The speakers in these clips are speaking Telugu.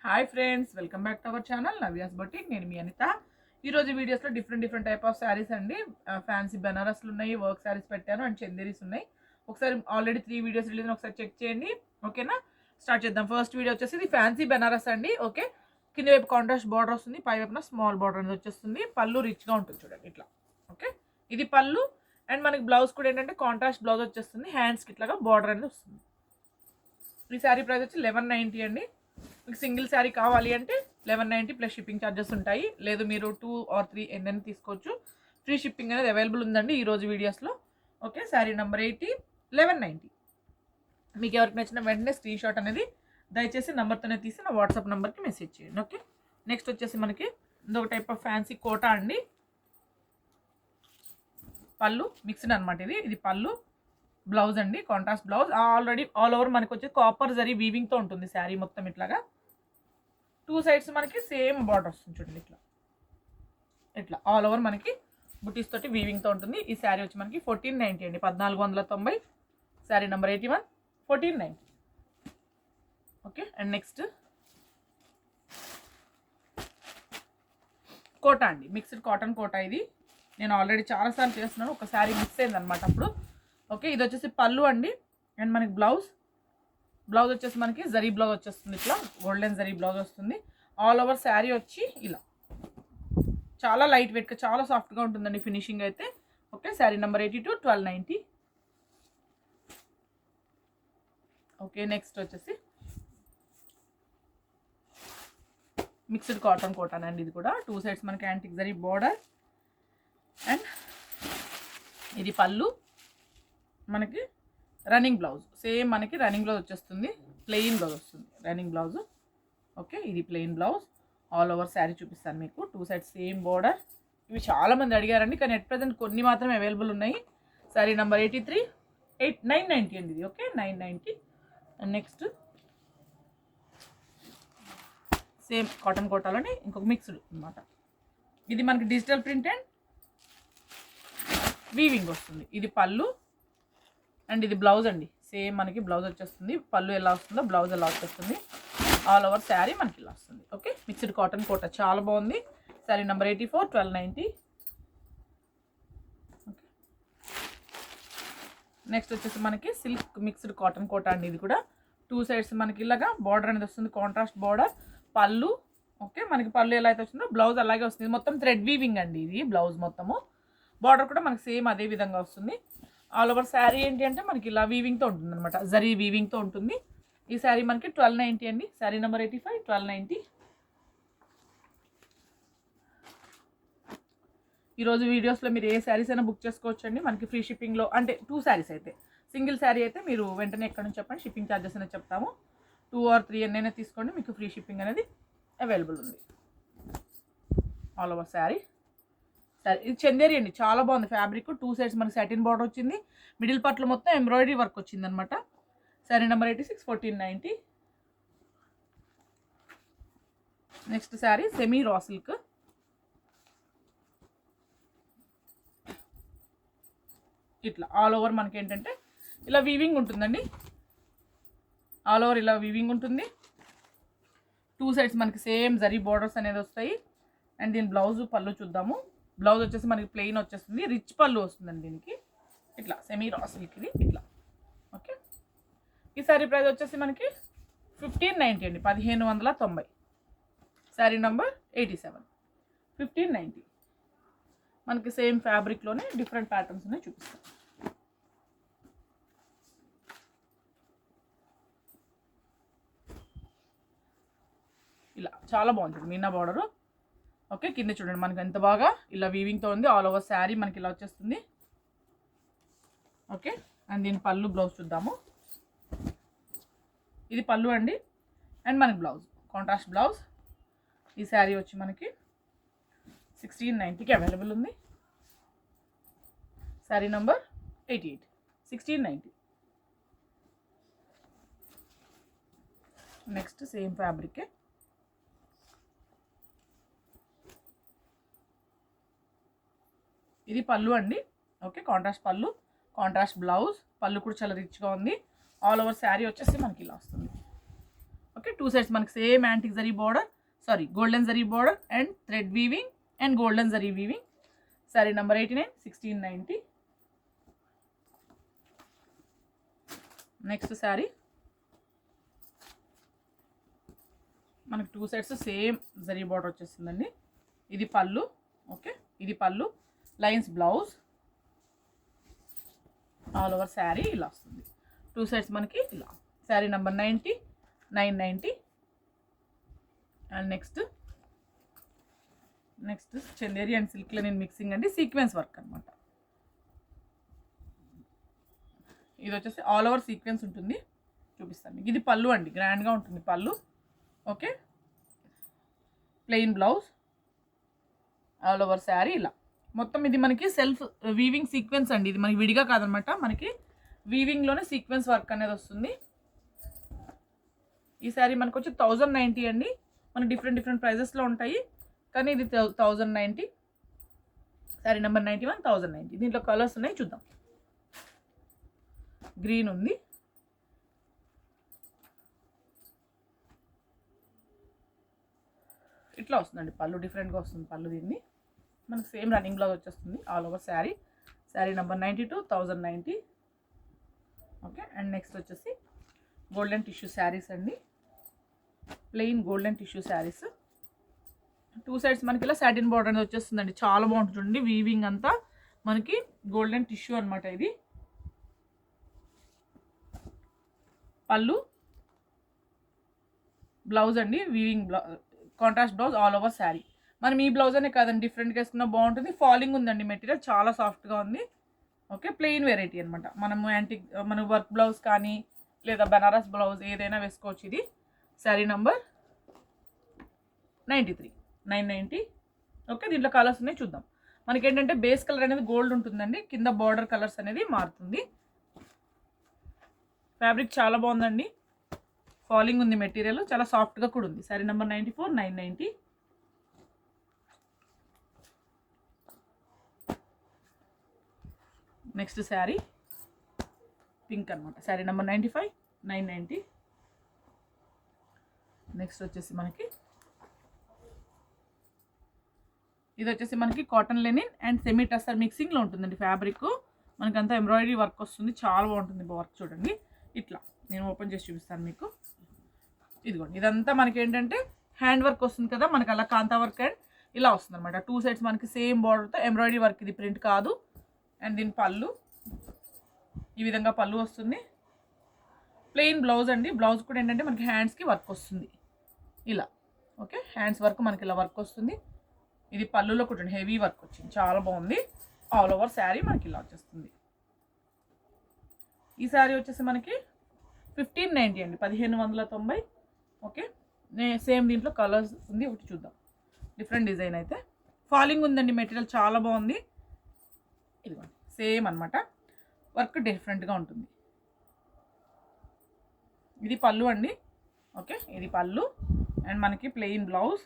Hi friends, welcome back to our channel Navya's boutique. నేను మీ అనిత. ఈరోజు వీడియోస్లో డిఫరెంట్ టైప్ ఆఫ్ శారీస్ అండి. ఫ్యాన్సీ బనారస్లు ఉన్నాయి, వర్క్ శారీస్ పెట్టాను అండ్ చందేరీస్ ఉన్నాయి. ఒకసారి ఆల్రెడీ 3 వీడియోస్ రిలీజ్ ఒకసారి చెక్ చేయండి. ఓకేనా, స్టార్ట్ చేద్దాం. ఫస్ట్ వీడియో వచ్చేసి ఇది ఫ్యాన్సీ బనారస్ అండి. ఓకే, కింద వైపు కాంట్రాస్ట్ బార్డర్ వస్తుంది, పై వైపున స్మాల్ బార్డర్ అనేది వచ్చేస్తుంది. పళ్ళు రిచ్గా ఉంటుంది చూడండి ఇట్లా. ఓకే, ఇది పళ్ళు. అండ్ మనకి బ్లౌజ్ కూడా ఏంటంటే కాంట్రాస్ట్ బ్లౌజ్ వచ్చేస్తుంది, హ్యాండ్స్కి ఇట్లాగా బార్డర్ అనేది వస్తుంది. ఈ శారీ ప్రైస్ వచ్చి 1190 అండి. మీకు సింగిల్ శారీ కావాలి అంటే 1190 ప్లస్ షిప్పింగ్ ఛార్జెస్ ఉంటాయి. లేదు మీరు 2 or 3 ఎన్నైనా తీసుకోవచ్చు. ఫ్రీ షిప్పింగ్ అనేది అవైలబుల్ ఉందండి ఈరోజు వీడియోస్లో. Okay, sari number 80 1190. మీకు ఎవరికి నచ్చిన వెంటనే స్క్రీన్ షాట్ అనేది దయచేసి నెంబర్తోనే తీసి నా వాట్సాప్ నెంబర్కి మెసేజ్ చేయండి. ఓకే, నెక్స్ట్ వచ్చేసి మనకి ఇంకొక టైప్ ఆఫ్ ఫ్యాన్సీ కోటా అండి. పళ్ళు మిక్స్డ్ అనమాట. ఇది పళ్ళు, బ్లౌజ్ అండి, contrast blouse. Already all over మనకి వచ్చి కాపర్ జరీ వీవింగ్తో ఉంటుంది శారీ మొత్తం ఇట్లాగా. 2 సైడ్స్ మనకి సేమ్ బార్డర్ వస్తుంది చూడండి ఇట్లా. ఇట్లా ఆల్ ఓవర్ మనకి బుటీస్ తోటి వీవింగ్తో ఉంటుంది. ఈ శారీ వచ్చి మనకి 1490 అండి, 1490. Sari number 81 1490. Okay, and next Kota అండి, మిక్స్డ్ కాటన్ కోటా. ఇది నేను ఆల్రెడీ చాలాసార్లు చేస్తున్నాను, ఒక శారీ మిక్స్ అయింది అనమాట అప్పుడు. ఓకే, ఇది వచ్చేసి పళ్ళు అండి. అండ్ మనకి బ్లౌజ్ వచ్చేసి మనకి జరీ బ్లౌజ్ వచ్చేస్తుంది ఇట్లా, గోల్డెన్ జరీ బ్లౌజ్ వస్తుంది. ఆల్ ఓవర్ శారీ వచ్చి ఇలా చాలా లైట్ వెయిట్గా, చాలా సాఫ్ట్గా ఉంటుందండి ఫినిషింగ్ అయితే. Okay, sari number 82 1290. Okay, next వచ్చేసి మిక్స్డ్ కాటన్ కోటాన్ అండి. ఇది కూడా 2 సైడ్స్ మనకి యాంటిక్ జరీ బోర్డర్. అండ్ ఇది పళ్ళు, మనకి రన్నింగ్ బ్లౌజ్ సేమ్ మనకి రన్నింగ్ బ్లౌజ్ వచ్చేస్తుంది, ప్లెయిన్ బ్లౌజ్ వస్తుంది రన్నింగ్ బ్లౌజ్. ఓకే, ఇది plain blouse. All over sari చూపిస్తాను మీకు, 2 సైడ్స్ సేమ్ బోర్డర్. ఇవి చాలామంది అడిగారండి, కానీ ఎట్ ప్రజెంట్ కొన్ని మాత్రమే అవైలబుల్ ఉన్నాయి. శారీ నెంబర్ 83 990 అండి ఇది. Okay, 990. And next same cotton కోటాలోనే ఇంకొక మిక్స్డ్ అనమాట. ఇది మనకి డిజిటల్ ప్రింట్ అండ్ వీవింగ్ వస్తుంది. ఇది పళ్ళు అండ్ ఇది బ్లౌజ్ అండి. సేమ్ మనకి బ్లౌజ్ వచ్చేస్తుంది, పళ్ళు ఎలా వస్తుందో బ్లౌజ్ ఎలా వచ్చేస్తుంది. ఆల్ ఓవర్ శారీ మనకి ఇలా వస్తుంది. ఓకే, మిక్స్డ్ కాటన్ కోట చాలా బాగుంది. శారీ నెంబర్ 84 1290. ఓకే, నెక్స్ట్ వచ్చేసి మనకి సిల్క్ మిక్స్డ్ కాటన్ కోట అండి. ఇది కూడా 2 సైడ్స్ మనకి ఇలాగా బార్డర్ అనేది వస్తుంది, కాంట్రాస్ట్ బార్డర్. పళ్ళు ఓకే, మనకి పళ్ళు ఎలా అయితే వస్తుందో బ్లౌజ్ అలాగే వస్తుంది. మొత్తం థ్రెడ్ వీవింగ్ అండి ఇది బ్లౌజ్ మొత్తము. బార్డర్ కూడా మనకి సేమ్ అదే విధంగా వస్తుంది. ఆల్ ఓవర్ శారీ ఏంటి అంటే మనకి ఇలా వీవింగ్తో ఉంటుంది అనమాట, జరీ వీవింగ్తో ఉంటుంది. ఈ శారీ మనకి 1290 అండి. శారీ నెంబర్ 85 1290. ఈరోజు వీడియోస్లో మీరు ఏ శారీస్ అయినా బుక్ చేసుకోవచ్చు అండి, మనకి ఫ్రీ షిప్పింగ్లో. అంటే 2 శారీస్ అయితే, సింగిల్ శారీ అయితే మీరు వెంటనే ఎక్కడ నుంచి చెప్పండి, షిప్పింగ్ ఛార్జెస్ అనేది చెప్తాము. 2 or 3 ఎన్నైనా తీసుకోండి, మీకు ఫ్రీ షిప్పింగ్ అనేది అవైలబుల్ ఉంది. All over sari. సరే, ఇది చందేరి అండి, చాలా బాగుంది ఫ్యాబ్రిక్. 2 సైడ్స్ మనకి సాటిన్ బార్డర్ వచ్చింది, మిడిల్ పార్ట్లో మొత్తం ఎంబ్రాయిడరీ వర్క్ వచ్చింది అనమాట. Sari number 86 1490. Next sari semi raw silk. ఇట్లా ఆల్ ఓవర్ మనకి ఏంటంటే ఇలా వీవింగ్ ఉంటుందండి, ఆల్ ఓవర్ ఇలా వీవింగ్ ఉంటుంది. 2 సైడ్స్ మనకి సేమ్ జరీ బార్డర్స్ అనేది వస్తాయి. అండ్ దీని బ్లౌజ్ పళ్ళు చూద్దాము. బ్లౌజ్ వచ్చేసి మనకి ప్లెయిన్ వచ్చేస్తుంది, రిచ్ పళ్ళు వస్తుందండి దీనికి. ఇట్లా సెమీ రా సిల్క్ ఇది ఇట్లా. ఓకే, ఈ శారీ ప్రైస్ వచ్చేసి మనకి 1590 అండి, 1590. శారీ నెంబర్ 87 1590. మనకి సేమ్ ఫ్యాబ్రిక్లోనే డిఫరెంట్ ప్యాటర్న్స్ ఉన్నాయి, చూపిస్తాను. ఇలా చాలా బాగుంటుంది మీనా బార్డరు. ఓకే, కింద చూడండి మనకి ఎంత బాగా ఇలా వీవింగ్తో ఉంది. ఆల్ ఓవర్ శారీ మనకి ఇలా వచ్చేస్తుంది. ఓకే, అండ్ దీని పళ్ళు బ్లౌజ్ చూద్దాము. ఇది పళ్ళు అండి. అండ్ మనకి బ్లౌజ్ కాంట్రాస్ట్ బ్లౌజ్. ఈ శారీ వచ్చి మనకి 1690కి అవైలబుల్ ఉంది. శారీ నెంబర్ 88 1690. నెక్స్ట్ సేమ్ ఫ్యాబ్రికే. ఇది పళ్ళు అండి. ఓకే, కాంట్రాస్ట్ పళ్ళు, కాంట్రాస్ట్ బ్లౌజ్. పళ్ళు కూడా చాలా రిచ్గా ఉంది. ఆల్ ఓవర్ శారీ వచ్చేసి మనకి ఇలా వస్తుంది. ఓకే 2 సైడ్స్ మనకి same antique zari border, sorry golden zari border and thread weaving and golden zari weaving. Sorry number 89, 1690. Next sari మనకి 2 సైడ్స్ సేమ్ జరీ బార్డర్ వచ్చేస్తుందండి. ఇది పళ్ళు, ఓకే ఇది పళ్ళు, lines blouse, all over sari ఇలా వస్తుంది. 2 సైడ్స్ మనకి ఇలా. Sari number 90, 990. And next Chanderi and silk linen mixing అండి, సీక్వెన్స్ వర్క్ అనమాట. ఇది వచ్చేసి ఆల్ ఓవర్ సీక్వెన్స్ ఉంటుంది, చూపిస్తాను మీకు. ఇది పళ్ళు అండి, గ్రాండ్గా ఉంటుంది పళ్ళు, okay plain blouse, all over sari ఇలా. మొత్తం ఇది మనకి సెల్ఫ్ వీవింగ్ సీక్వెన్స్ అండి, ఇది మనకి విడిగా కాదనమాట, మనకి వీవింగ్లోనే సీక్వెన్స్ వర్క్ అనేది వస్తుంది. ఈ శారీ మనకు వచ్చి 1090 అండి. మనకి డిఫరెంట్ ప్రైజెస్లో ఉంటాయి, కానీ ఇది 1090. శారీ నెంబర్ 91, 1090. దీంట్లో కలర్స్ ఉన్నాయి, చూద్దాం. గ్రీన్ ఉంది, ఇట్లా వస్తుందండి పళ్ళు, డిఫరెంట్గా వస్తుంది పళ్ళు. దీన్ని మనకు సేమ్ రన్నింగ్ బ్లౌజ్ వచ్చేస్తుంది all over sari. Sari number 92, 1090. Okay and next వచ్చేసి గోల్డెన్ టిష్యూ శారీస్ అండి, plain golden tissue saris. 2 sides మనకి ఇలా సాటిన్ బార్డర్ అనేది వచ్చేస్తుందండి, చాలా బాగుంటుంది చూడండి. వీవింగ్ అంతా మనకి గోల్డెన్ టిష్యూ అనమాట. ఇది పళ్ళు, బ్లౌజ్ అండి weaving contrast blouse all over sari. మనం ఈ బ్లౌజ్ అనే కాదండి, డిఫరెంట్గా వేసుకున్న బాగుంటుంది. ఫాలింగ్ ఉందండి, మెటీరియల్ చాలా సాఫ్ట్గా ఉంది. ఓకే ప్లెయిన్ వెరైటీ అనమాట. మనము యాంటిక్ మన వర్క్ బ్లౌజ్ కానీ లేదా బనారస్ బ్లౌజ్ ఏదైనా వేసుకోవచ్చు. ఇది శారీ నంబర్ 93, 990. ఓకే దీంట్లో కలర్స్ ఉన్నాయి, చూద్దాం. మనకి ఏంటంటే బేస్ కలర్ అనేది గోల్డ్ ఉంటుందండి, కింద బార్డర్ కలర్స్ అనేది మారుతుంది. ఫ్యాబ్రిక్ చాలా బాగుందండి, ఫాలింగ్ ఉంది మెటీరియల్, చాలా సాఫ్ట్గా కూడా ఉంది. Sari number 94, 990. Next sari pink అనమాట. శారీ నెంబర్ 95, 990. నెక్స్ట్ వచ్చేసి మనకి ఇది వచ్చేసి మనకి cotton linen and semi tussar మిక్సింగ్లో ఉంటుందండి. ఫ్యాబ్రిక్ మనకంతా ఎంబ్రాయిడరీ వర్క్ వస్తుంది, చాలా బాగుంటుంది వర్క్. చూడండి ఇట్లా నేను ఓపెన్ చేసి చూపిస్తాను మీకు. ఇదిగోండి ఇదంతా మనకి ఏంటంటే హ్యాండ్ వర్క్ వస్తుంది కదా, మనకి అలా కాంతా వర్క్ అండ్ ఇలా వస్తుంది అనమాట. 2 సైడ్స్ మనకి సేమ్ బార్డర్తో ఎంబ్రాయిడరీ వర్క్, ఇది ప్రింట్ కాదు. అండ్ దీని పళ్ళు ఈ విధంగా పళ్ళు వస్తుంది. ప్లెయిన్ బ్లౌజ్ అండి, బ్లౌజ్ కూడా ఏంటంటే మనకి హ్యాండ్స్కి వర్క్ వస్తుంది ఇలా. ఓకే హ్యాండ్స్ వర్క్ మనకి ఇలా వర్క్ వస్తుంది. ఇది పళ్ళులో కూడా హెవీ వర్క్ వచ్చింది, చాలా బాగుంది. ఆల్ ఓవర్ శారీ మనకి ఇలా వచ్చేస్తుంది. ఈ శారీ వచ్చేసి మనకి 1590 అండి, 1590. ఓకే సేమ్ దీంట్లో కలర్స్ ఉంది, ఒకటి చూద్దాం. డిఫరెంట్ డిజైన్ అయితే ఫాలింగ్ ఉందండి, మెటీరియల్ చాలా బాగుంది. ఇదిగోండి సేమ్ అనమాట, వర్క్ డిఫరెంట్గా ఉంటుంది. ఇది పళ్ళు అండి, ఓకే ఇది పళ్ళు అండ్ మనకి ప్లెయిన్ బ్లౌజ్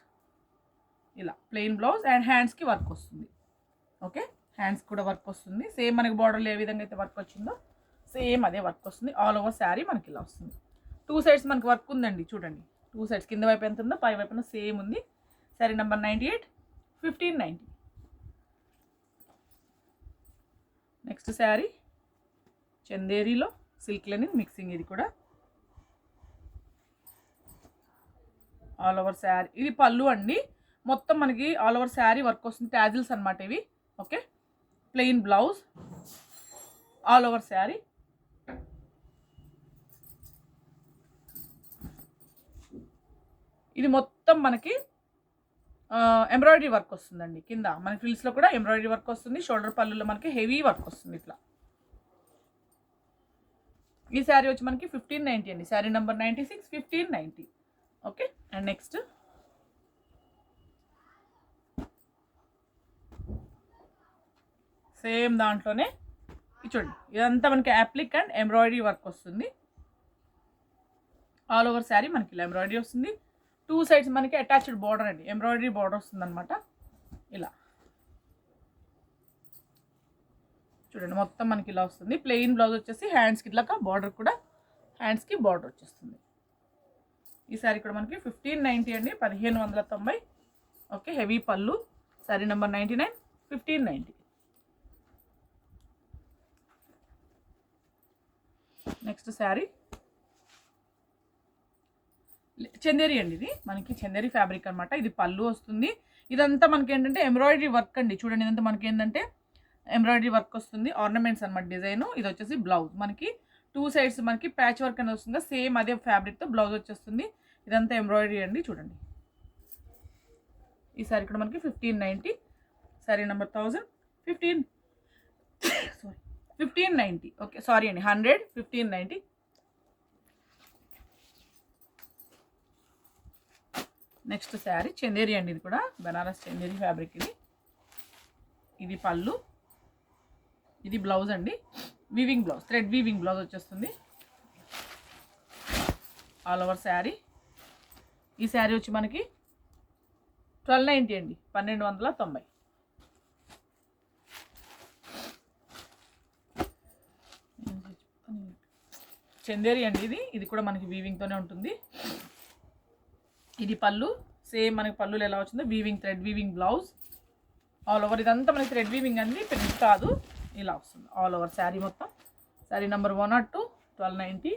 ఇలా, ప్లెయిన్ బ్లౌజ్ అండ్ హ్యాండ్స్కి వర్క్ వస్తుంది. ఓకే హ్యాండ్స్ కూడా వర్క్ వస్తుంది, సేమ్ మనకి బార్డర్లో ఏ విధంగా అయితే వర్క్ వచ్చిందో సేమ్ అదే వర్క్ వస్తుంది. ఆల్ ఓవర్ శారీ మనకి ఇలా వస్తుంది. 2 సైడ్స్ మనకి వర్క్ ఉందండి, చూడండి 2 సైడ్స్ కింద వైపు ఎంత ఉందో పై వైపున సేమ్ ఉంది. శారీ నెంబర్ 98, 1590. నెక్స్ట్ శారీ చందేరిలో సిల్క్ లెనిన్ మిక్సింగ్, ఇది కూడా ఆల్ ఓవర్ శారీ. ఇది పళ్ళు అండి, మొత్తం మనకి ఆల్ ఓవర్ శారీ వర్క్ వస్తుంది, టాజిల్స్ అనమాట ఇవి. Okay plain blouse all over sari. ఇది మొత్తం మనకి ఎంబ్రాయిడరీ వర్క్ వస్తుందండి, కింద మనకి ఫ్రిల్స్లో కూడా ఎంబ్రాయిడరీ వర్క్ వస్తుంది. షోల్డర్ పళ్ళులో మనకి హెవీ వర్క్ వస్తుంది ఇట్లా. ఈ శారీ వచ్చి మనకి 1590 అండి, sari number 96, 1590. Okay and next same దాంట్లోనే చూడండి, ఇదంతా మనకి అప్లిక్ అండ్ ఎంబ్రాయిడరీ వర్క్ వస్తుంది. ఆల్ ఓవర్ శారీ మనకి ఇలా ఎంబ్రాయిడరీ వస్తుంది. 2 సైడ్స్ మనకి అటాచ్డ్ బార్డర్ అండి, ఎంబ్రాయిడరీ బార్డర్ వస్తుంది అనమాట ఇలా. చూడండి మొత్తం మనకి ఇలా వస్తుంది. ప్లెయిన్ బ్లౌజ్ వచ్చేసి హ్యాండ్స్కి ఇట్లా బార్డర్ కూడా, హ్యాండ్స్కి బార్డర్ వచ్చేస్తుంది. ఈ శారీ కూడా మనకి 1590 అండి, 1590. ఓకే, హెవీ పళ్ళు. శారీ నెంబర్ 99, 1590. నెక్స్ట్ శారీ చందేరి అండి, ఇది మనకి చందేరి ఫ్యాబ్రిక్ అనమాట. ఇది పళ్ళు వస్తుంది. ఇదంతా మనకి ఏంటంటే ఎంబ్రాయిడరీ వర్క్ అండి. చూడండి, ఇదంతా మనకి ఏంటంటే ఎంబ్రాయిడరీ వర్క్ వస్తుంది, ఆర్నమెంట్స్ అనమాట డిజైన్. ఇది వచ్చేసి బ్లౌజ్, మనకి 2 సైడ్స్ మనకి ప్యాచ్ వర్క్ అనేది వస్తుంది. సేమ్ అదే ఫ్యాబ్రిక్తో బ్లౌజ్ వచ్చేస్తుంది. ఇదంతా ఎంబ్రాయిడరీ అండి. చూడండి, ఈ సారీ కూడా మనకి 1590. Sorry number 1590. ఓకే, సారీ అండి, 100, 1590. నెక్స్ట్ శారీ చందేరి అండి, ఇది కూడా బనారస్ చందేరి ఫ్యాబ్రిక్. ఇది పళ్ళు, ఇది బ్లౌజ్ అండి. Weaving blouse, thread weaving blouse వచ్చేస్తుంది ఆల్ ఓవర్ శారీ. ఈ శారీ వచ్చి మనకి 1290 అండి, 1290. చందేరి అండి, ఇది కూడా మనకి వీవింగ్తోనే ఉంటుంది. ఇది పళ్ళు, సేమ్ మనకి పళ్ళులు ఎలా వచ్చిందో weaving, thread weaving blouse all over. ఇదంతా మనకి థ్రెడ్ వీవింగ్ అండి, ప్రింట్ కాదు, ఇలా వస్తుంది ఆల్ ఓవర్ శారీ మొత్తం. Sari number 102, 1290.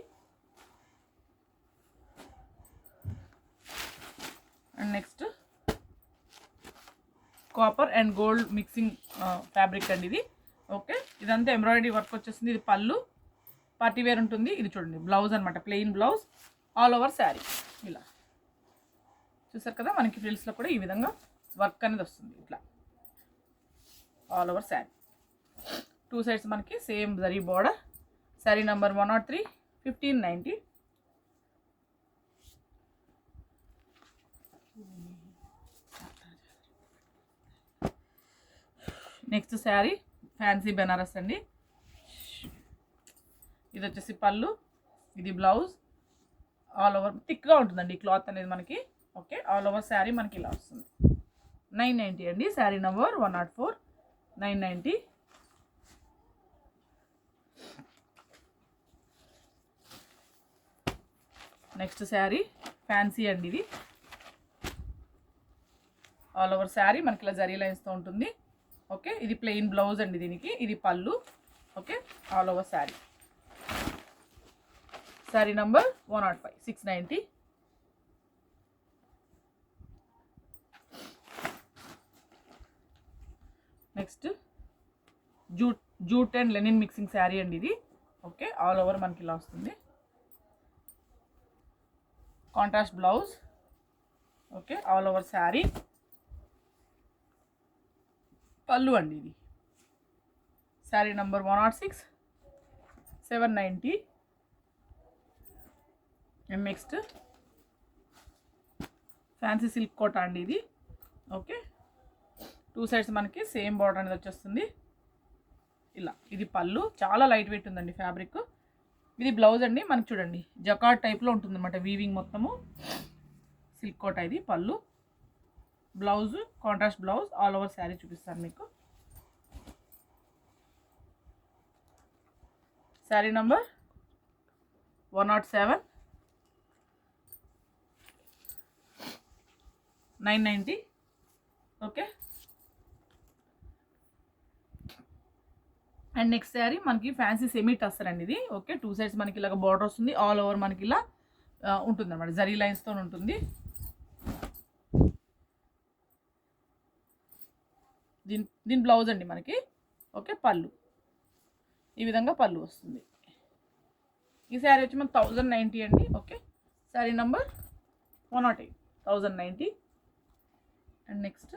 And next copper and gold mixing fabric అండి ఇది. ఓకే, ఇదంతా ఎంబ్రాయిడరీ వర్క్ వచ్చేస్తుంది. ఇది పళ్ళు, పార్టీ వేర్ ఉంటుంది. ఇది చూడండి బ్లౌజ్ అనమాట, plain blouse all over sari. ఇలా చూసారు కదా, మనకి ఫ్రిల్స్లో కూడా ఈ విధంగా వర్క్ అనేది వస్తుంది ఇట్లా ఆల్ ఓవర్ శారీ. 2 సైడ్స్ మనకి same zari border. Sari number 103, 1590. Next sari fancy Banaras అండి. ఇది వచ్చేసి పళ్ళు, ఇది బ్లౌజ్ ఆల్ ఓవర్. థిక్గా ఉంటుందండి ఈ క్లాత్ అనేది మనకి. ఓకే, ఆల్ ఓవర్ శారీ మనకి ఇలా వస్తుంది. 990 అండి, sari number 104, 990. Next sari fancy అండి, ఇది ఆల్ ఓవర్ శారీ మనకి ఇలా జరీ లైన్స్తో ఉంటుంది. ఓకే, ఇది ప్లెయిన్ బ్లౌజ్ అండి దీనికి. ఇది పళ్ళు. Okay, all over sari. Sari number 105, 690. Next jute and linen mixing sari అండి ఇది. ఓకే, ఆల్ ఓవర్ మనకి ఇలా వస్తుంది. Contrast blouse. Okay, all over sari. పళ్ళు అండి ఇది. Sari number 106, 790. And next fancy silk kota అండి ఇది. ఓకే, 2 సైడ్స్ మనకి సేమ్ బార్డర్ అనేది వచ్చేస్తుంది ఇలా. ఇది పళ్ళు, చాలా లైట్ వెయిట్ ఉందండి ఫ్యాబ్రిక్. ఇది బ్లౌజ్ అండి, మనకి చూడండి జకార్డ్ టైప్లో ఉంటుంది అనమాట, వీవింగ్ మొత్తము. సిల్క్ కోట ఇది పళ్ళు, blouse contrast blouse all over sari చూపిస్తాను మీకు. Sari number 107, 990. Okay, and next sari మనకి ఫ్యాన్సీ సెమీ టస్సర్ అండి ఇది. ఓకే, 2 సైడ్స్ మనకి ఇలాగ బార్డర్ వస్తుంది, ఆల్ ఓవర్ మనకి ఇలా ఉంటుంది అనమాట, జరీ లైన్స్తో ఉంటుంది. దీని బ్లౌజ్ అండి మనకి. ఓకే, పళ్ళు ఈ విధంగా పళ్ళు వస్తుంది. ఈ శారీ వచ్చి మనకి 1090 అండి. Okay, sari number 108, 1090. And next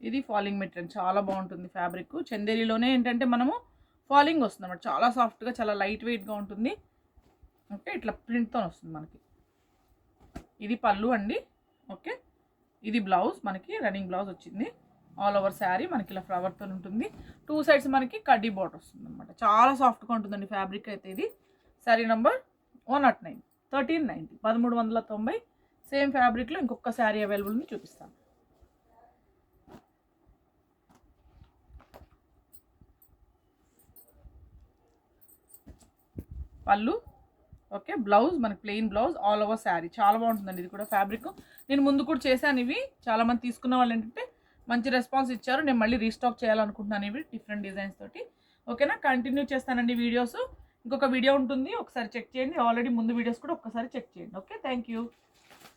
ఇది ఫాలింగ్ మెటీరియల్, చాలా బాగుంటుంది ఫ్యాబ్రిక్. చందేరిలోనే ఏంటంటే మనము ఫాలింగ్ వస్తుంది అన్నమాట, చాలా సాఫ్ట్గా, చాలా లైట్ వెయిట్గా ఉంటుంది. ఓకే, ఇట్లా ప్రింట్తో వస్తుంది మనకి. ఇది పళ్ళు అండి. ఓకే, ఇది బ్లౌజ్ మనకి రన్నింగ్ బ్లౌజ్ వచ్చింది. ఆల్ ఓవర్ శారీ మనకి ఇలా ఫ్లవర్తో ఉంటుంది. 2 సైడ్స్ మనకి కడ్డీ బార్డర్ వస్తుంది అనమాట, చాలా సాఫ్ట్గా ఉంటుందండి ఫ్యాబ్రిక్ అయితే ఇది. శారీ నంబర్ 109, 1390, 1390. సేమ్ ఫ్యాబ్రిక్లో ఇంకొక శారీ అవైలబుల్ ఉంది, చూపిస్తాను. పళ్ళు. ఓకే, బ్లౌజ్ మనకి plain blouse, all over sari. చాలా బాగుంటుందండి ఇది కూడా ఫ్యాబ్రిక్. నేను ముందు కూడా చేశాను ఇవి, చాలామంది తీసుకున్న వాళ్ళు ఏంటంటే మంచి రెస్పాన్స్ ఇచ్చారు. నేను మళ్ళీ రీస్టాక్ చేయాలనుకుంటున్నాను ఇవి డిఫరెంట్ డిజైన్స్ తోటి. ఓకేనా, కంటిన్యూ చేస్తానండి వీడియోస్. ఇంకొక వీడియో ఉంటుంది, ఒకసారి చెక్ చేయండి. ఆల్రెడీ ముందు వీడియోస్ కూడా ఒక్కసారి చెక్ చేయండి. Okay, thank you.